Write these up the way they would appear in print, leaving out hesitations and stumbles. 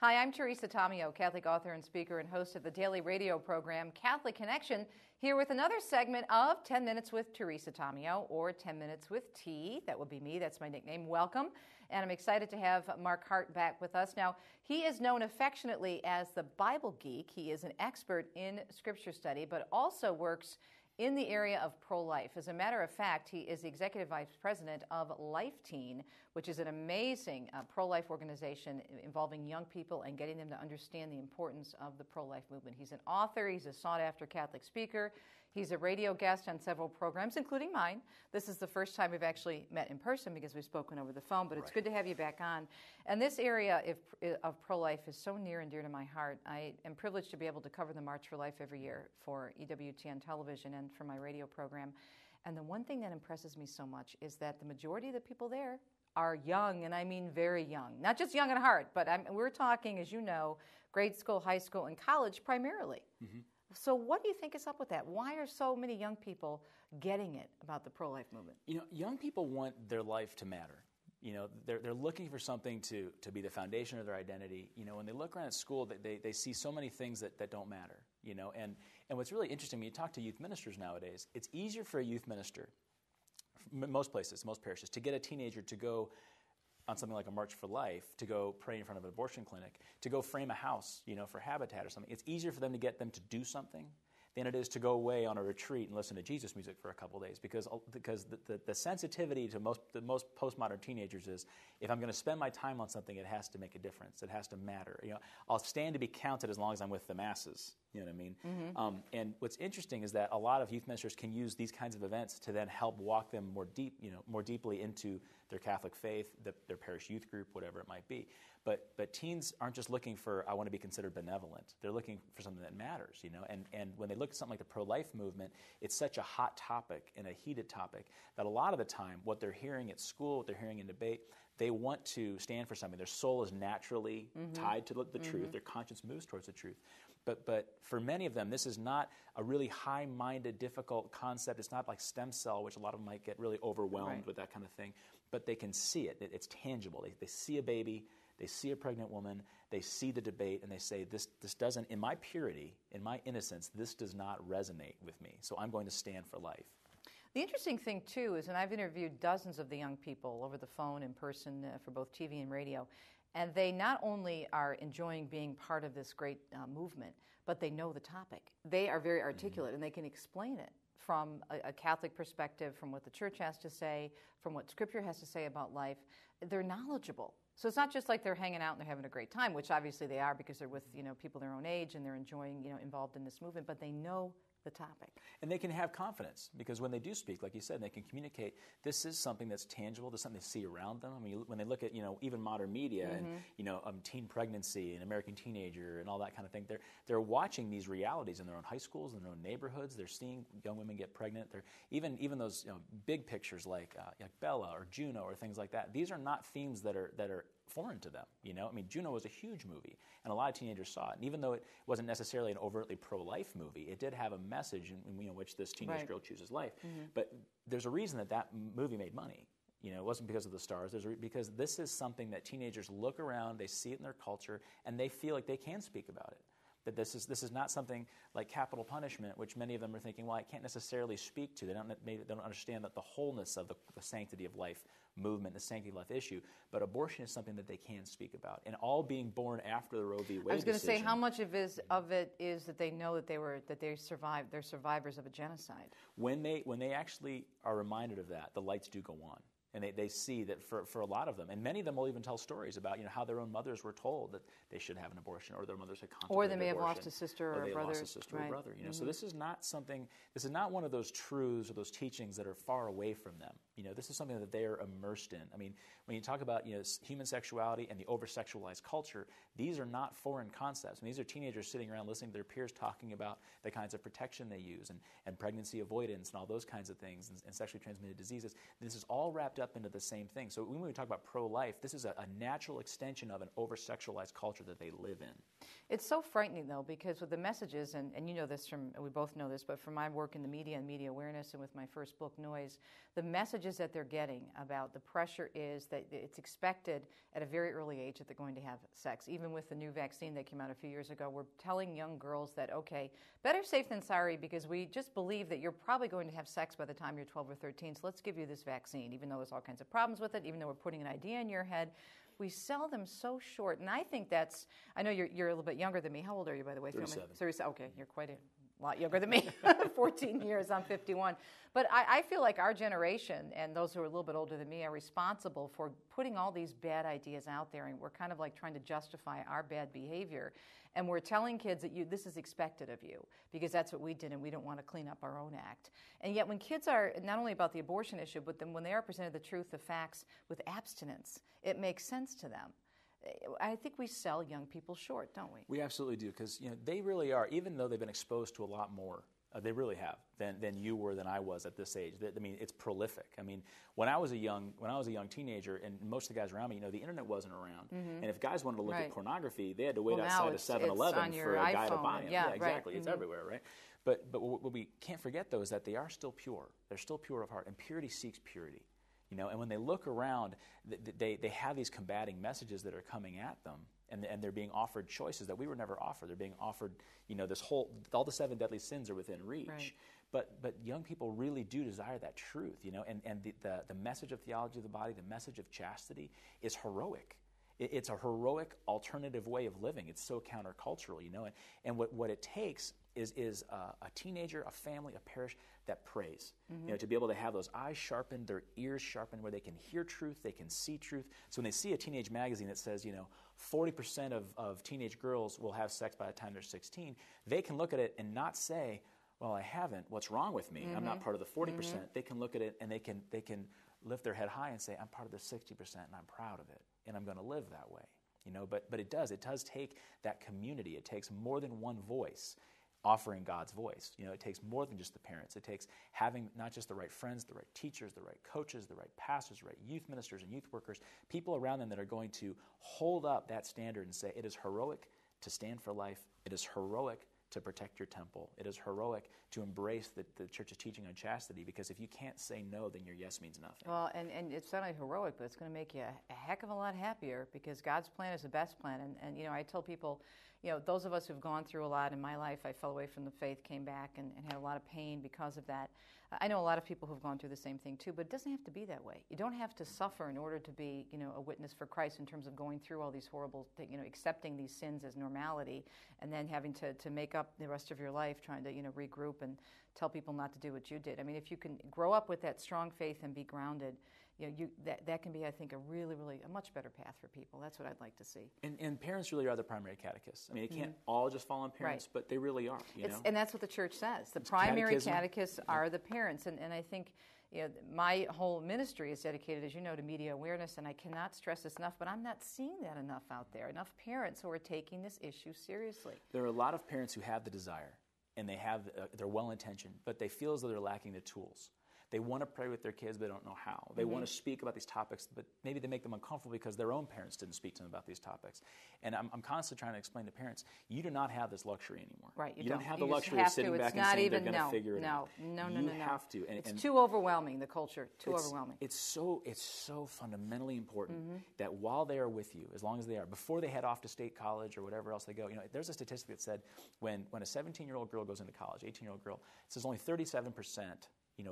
Hi, I'm Teresa, Tomeo, Catholic author and speaker and host of the daily radio program Catholic Connection, here with another segment of 10 Minutes with Teresa Tomeo, or 10 Minutes with T. That would be me. That's my nickname. Welcome. And I'm excited to have Mark Hart back with us. Now, he is known affectionately as the Bible Geek. He is an expert in Scripture study, but also works in the area of pro-life. As a matter of fact, he is the Executive Vice President of Life Teen, which is an amazing pro-life organization involving young people and getting them to understand the importance of the pro-life movement. He's an author, he's a sought-after Catholic speaker, he's a radio guest on several programs, including mine. This is the first time we've actually met in person because we've spoken over the phone, but it's good to have you back on. And this area of pro-life is so near and dear to my heart. I am privileged to be able to cover the March for Life every year for EWTN television and for my radio program. And the one thing that impresses me so much is that the majority of the people there are young, and I mean very young. Not just young at heart, but we're talking, as you know, grade school, high school, and college primarily. Mm-hmm. So what do you think is up with that? Why are so many young people getting it about the pro-life movement? You know, young people want their life to matter. You know, they're looking for something to be the foundation of their identity. You know, when they look around at school, they see so many things that don't matter. You know, and what's really interesting, when you talk to youth ministers nowadays, it's easier for a youth minister, most places, most parishes, to get a teenager to go on something like a March for Life, to go pray in front of an abortion clinic, to go frame a house, you know, for Habitat or something. It's easier for them to get them to do something than it is to go away on a retreat and listen to Jesus music for a couple of days, because the sensitivity to the most postmodern teenagers is, if I'm going to spend my time on something, it has to make a difference. It has to matter. You know, I'll stand to be counted as long as I'm with the masses. You know what I mean? Mm-hmm. And what's interesting is that a lot of youth ministers can use these kinds of events to then help walk them more deeply into their Catholic faith, their parish youth group, whatever it might be. But teens aren't just looking for, I want to be considered benevolent. They're looking for something that matters, you know. And when they look at something like the pro-life movement, it's such a hot topic and a heated topic that a lot of the time, what they're hearing at school, what they're hearing in debate, they want to stand for something. Their soul is naturally tied to the truth. Their conscience moves towards the truth. But for many of them, this is not a really high-minded, difficult concept. It's not like stem cell, which a lot of them might get really overwhelmed with that kind of thing. But they can see it. It's tangible. They see a baby. They see a pregnant woman. They see the debate, and they say, this doesn't, in my purity, in my innocence, this does not resonate with me. So I'm going to stand for life. The interesting thing, too, is, and I've interviewed dozens of the young people over the phone, in person, for both TV and radio, and they not only are enjoying being part of this great movement, but they know the topic. They are very articulate, and they can explain it from a Catholic perspective, from what the Church has to say, from what Scripture has to say about life. They're knowledgeable. So it's not just like they're hanging out and they're having a great time, which obviously they are because they're with, you know, people their own age and they're enjoying, you know, involved in this movement, but they know the topic. And they can have confidence, because when they do speak, like you said, they can communicate, this is something that's tangible, there's something they see around them. I mean, when they look at, you know, even modern media and, you know, teen pregnancy and American teenager and all that kind of thing, they're watching these realities in their own high schools, in their own neighborhoods. They're seeing young women get pregnant. They're even those, you know, big pictures like Bella or Juno or things like that. These are not themes that are foreign to them, you know? I mean, Juno was a huge movie, and a lot of teenagers saw it. And even though it wasn't necessarily an overtly pro-life movie, it did have a message in which this teenage girl chooses life. Mm-hmm. But there's a reason that movie made money. You know, it wasn't because of the stars. Because this is something that teenagers look around, they see it in their culture, and they feel like they can speak about it. That this is not something like capital punishment, which many of them are thinking, well, I can't necessarily speak to. They don't understand that the wholeness of the sanctity of life movement, the sanctity of life issue. But abortion is something that they can speak about, and all being born after the Roe v. Wade decision. I was going to say, how much of it is that they know that they survived? They're survivors of a genocide. When they actually are reminded of that, the lights do go on. And they see that for a lot of them, and many of them will even tell stories about, you know, how their own mothers were told that they should have an abortion, or their mothers had contemplated abortion. Or they may abortion, have lost a sister or a brother. Lost a sister or a brother. You know, so this is not one of those truths or those teachings that are far away from them. You know, this is something that they are immersed in. I mean, when you talk about, you know, human sexuality and the oversexualized culture, these are not foreign concepts. I mean, these are teenagers sitting around listening to their peers talking about the kinds of protection they use and pregnancy avoidance and all those kinds of things and sexually transmitted diseases. This is all wrapped up into the same thing. So when we talk about pro-life, this is a natural extension of an over-sexualized culture that they live in. It's so frightening, though, because with the messages, and you know this we both know this, but from my work in the media and media awareness and with my first book, Noise, the messages messages that they're getting about the pressure is that it's expected at a very early age that they're going to have sex. Even with the new vaccine that came out a few years ago, we're telling young girls that, okay, better safe than sorry, because we just believe that you're probably going to have sex by the time you're 12 or 13, so let's give you this vaccine, even though there's all kinds of problems with it, even though we're putting an idea in your head. We sell them so short, and I think that's, I know you're a little bit younger than me. How old are you, by the way? 37. Teresa, okay, you're quite a lot younger than me, 14 years, I'm 51. But I feel like our generation and those who are a little bit older than me are responsible for putting all these bad ideas out there, and we're kind of like trying to justify our bad behavior. And we're telling kids that this is expected of you because that's what we did and we don't want to clean up our own act. And yet when kids are, not only about the abortion issue, but then when they are presented the truth, the facts with abstinence, it makes sense to them. I think we sell young people short, don't we? We absolutely do, because they really are, even though they've been exposed to a lot more, they really have, than you were, than I was at this age. I mean, it's prolific. I mean, when I was a young teenager, and most of the guys around me, the internet wasn't around. Mm-hmm. And if guys wanted to look at pornography, they had to wait outside of 7-Eleven for a guy to buy them. Yeah, exactly. Right. It's everywhere, right? But what we can't forget, though, is that they are still pure. They're still pure of heart, and purity seeks purity. And when they look around, they have these combating messages that are coming at them, and they're being offered choices that we were never offered. They're being offered, all the 7 deadly sins are within reach. Right. But young people really do desire that truth, and the message of theology of the body, the message of chastity is heroic. It's a heroic alternative way of living. It's so countercultural, and what it takes is a teenager, a family, a parish that prays, to be able to have those eyes sharpened, their ears sharpened, where they can hear truth, they can see truth. So when they see a teenage magazine that says, 40% of teenage girls will have sex by the time they're 16, they can look at it and not say, well, I haven't. What's wrong with me? I'm not part of the 40%. Mm-hmm. They can look at it and they can lift their head high and say, I'm part of the 60% and I'm proud of it and I'm going to live that way. But it does take that community. It takes more than one voice offering God's voice. It takes more than just the parents. It takes having not just the right friends, the right teachers, the right coaches, the right pastors, the right youth ministers and youth workers, people around them that are going to hold up that standard and say, it is heroic to stand for life. It is heroic to protect your temple. It is heroic to embrace the church's teaching on chastity, because if you can't say no, then your yes means nothing. Well, and it's not only heroic, but it's going to make you a heck of a lot happier, because God's plan is the best plan. And I tell people, those of us who've gone through a lot in my life, I fell away from the faith, came back, and had a lot of pain because of that. I know a lot of people who've gone through the same thing too, but it doesn't have to be that way. You don't have to suffer in order to be, a witness for Christ, in terms of going through all these horrible things, accepting these sins as normality, and then having to make up the rest of your life trying to, regroup and tell people not to do what you did. I mean, if you can grow up with that strong faith and be grounded, that can be, I think, a really, really a much better path for people. That's what I'd like to see. And parents really are the primary catechists. I mean, it can't all just fall on parents, but they really are. And that's what the church says. The primary catechists are the parents. And I think my whole ministry is dedicated, as you know, to media awareness, and I cannot stress this enough, but I'm not seeing that enough out there. Enough parents who are taking this issue seriously. There are a lot of parents who have the desire, and they're well-intentioned, but they feel as though they're lacking the tools. They want to pray with their kids, but they don't know how. They want to speak about these topics, but maybe they make them uncomfortable because their own parents didn't speak to them about these topics. And I'm constantly trying to explain to parents, you do not have this luxury anymore. Right, you don't have the luxury of sitting back and saying they're going to figure it out. No. You have to. It's too overwhelming, the culture, overwhelming. It's so fundamentally important that while they are with you, as long as they are, before they head off to state college or whatever else they go, there's a statistic that said when a 17-year-old girl goes into college, 18-year-old girl, it says only 37%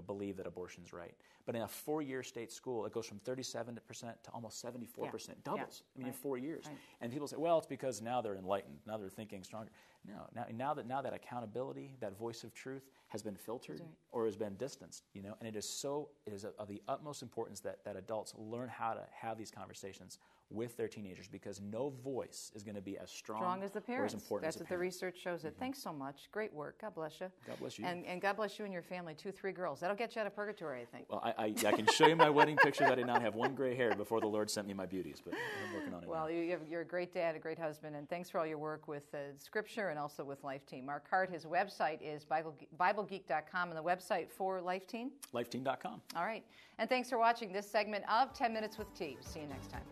believe that abortion's right. But in a 4-year state school, it goes from 37% to almost 74%. Doubles. In 4 years. Right. And people say, well, it's because now they're enlightened. Now they're thinking stronger. No. Now that accountability, that voice of truth has been filtered or has been distanced, and it is of the utmost importance that adults learn how to have these conversations with their teenagers, because no voice is going to be as strong as the parents. Or as important That's as what the research shows. Thanks so much. Great work. God bless you. God bless you. And God bless you and your family. 2-3 girls. That'll get you out of purgatory, I think. Well, I can show you my wedding pictures. I did not have one gray hair before the Lord sent me my beauties, but I'm working on it. Well, you're a great dad, a great husband, and thanks for all your work with Scripture and also with Life Team. Mark Hart, his website is BibleGeek.com, and the website for Life Team? LifeTeam.com. All right. And thanks for watching this segment of 10 Minutes with T. See you next time.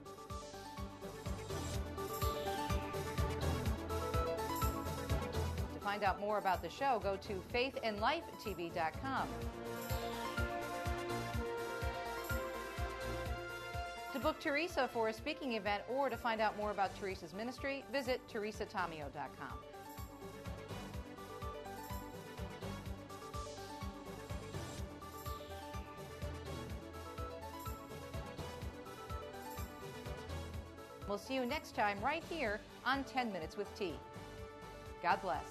To find out more about the show, go to faithandlifetv.com. To book Teresa for a speaking event or to find out more about Teresa's ministry, visit teresatomeo.com. We'll see you next time right here on 10 Minutes with T. God bless.